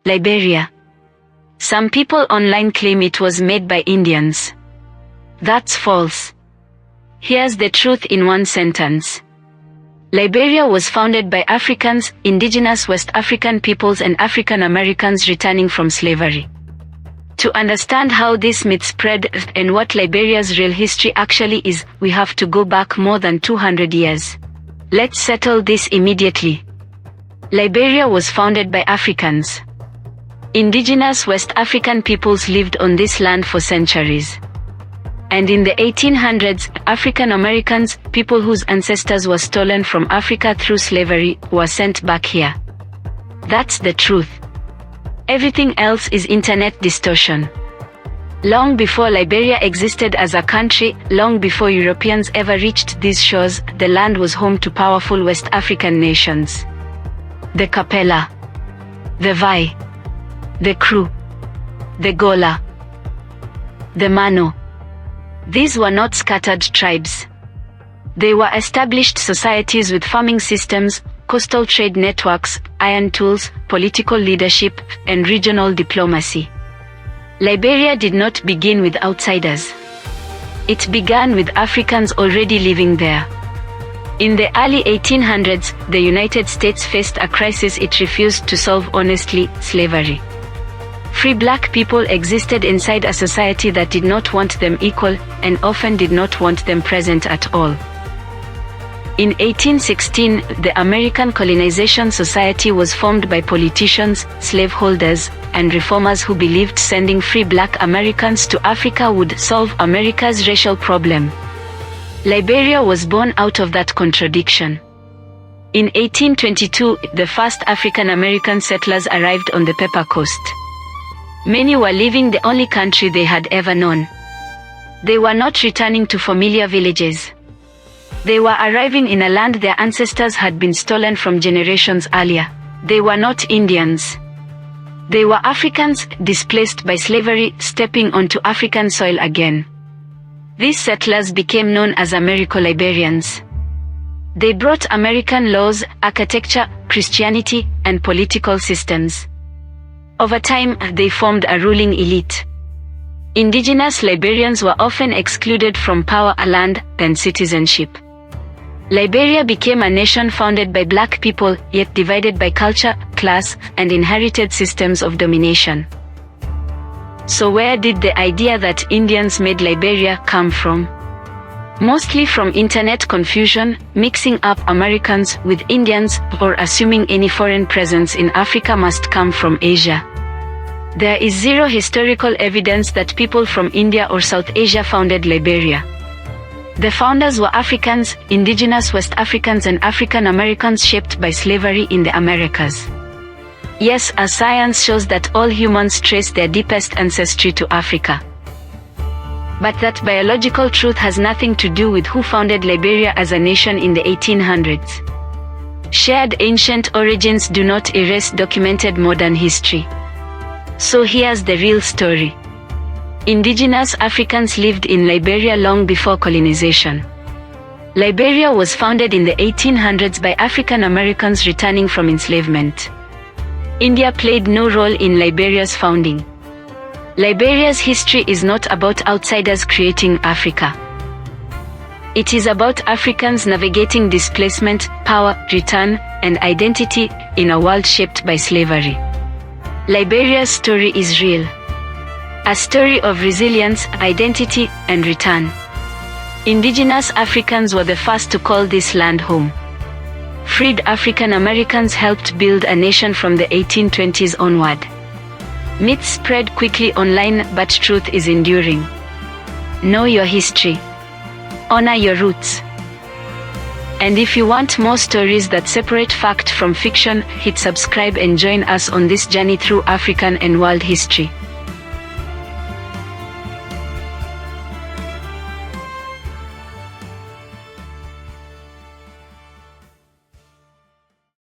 Liberia. Some people online claim it was made by Indians. That's false. Here's the truth in one sentence. Liberia was founded by Africans, indigenous West African peoples and African Americans returning from slavery. To understand how this myth spread and what Liberia's real history actually is, we have to go back more than 200 years. Let's settle this immediately. Liberia was founded by Africans. Indigenous West African peoples lived on this land for centuries. And in the 1800s, African Americans, people whose ancestors were stolen from Africa through slavery, were sent back here. That's the truth. Everything else is internet distortion. Long before Liberia existed as a country, long before Europeans ever reached these shores, the land was home to powerful West African nations. The Kapela, the Vai, the Kru, the Gola, the Mano. These were not scattered tribes. They were established societies with farming systems, coastal trade networks, iron tools, political leadership, and regional diplomacy. Liberia did not begin with outsiders. It began with Africans already living there. In the early 1800s, the United States faced a crisis it refused to solve honestly: slavery. Free black people existed inside a society that did not want them equal, and often did not want them present at all. In 1816, the American Colonization Society was formed by politicians, slaveholders, and reformers who believed sending free black Americans to Africa would solve America's racial problem. Liberia was born out of that contradiction. In 1822, the first African American settlers arrived on the Pepper Coast. Many were leaving the only country they had ever known. They were not returning to familiar villages. They were arriving in a land their ancestors had been stolen from generations earlier. They were not Indians. They were Africans, displaced by slavery, stepping onto African soil again. These settlers became known as Americo-Liberians. They brought American laws, architecture, Christianity, and political systems. Over time, they formed a ruling elite. Indigenous Liberians were often excluded from power, land, and citizenship. Liberia became a nation founded by black people, yet divided by culture, class, and inherited systems of domination. So where did the idea that Indians made Liberia come from? Mostly from internet confusion, mixing up Americans with Indians, or assuming any foreign presence in Africa must come from Asia. There is zero historical evidence that people from India or South Asia founded Liberia. The founders were Africans, indigenous West Africans and African Americans shaped by slavery in the Americas. Yes, as science shows that all humans trace their deepest ancestry to Africa. But that biological truth has nothing to do with who founded Liberia as a nation in the 1800s. Shared ancient origins do not erase documented modern history. So here's the real story. Indigenous Africans lived in Liberia long before colonization. Liberia was founded in the 1800s by African Americans returning from enslavement. India played no role in Liberia's founding. Liberia's history is not about outsiders creating Africa. It is about Africans navigating displacement, power, return, and identity in a world shaped by slavery. Liberia's story is real. A story of resilience, identity, and return. Indigenous Africans were the first to call this land home. Freed African Americans helped build a nation from the 1820s onward. Myths spread quickly online, but truth is enduring. Know your history. Honor your roots. And if you want more stories that separate fact from fiction, hit subscribe and join us on this journey through African and world history.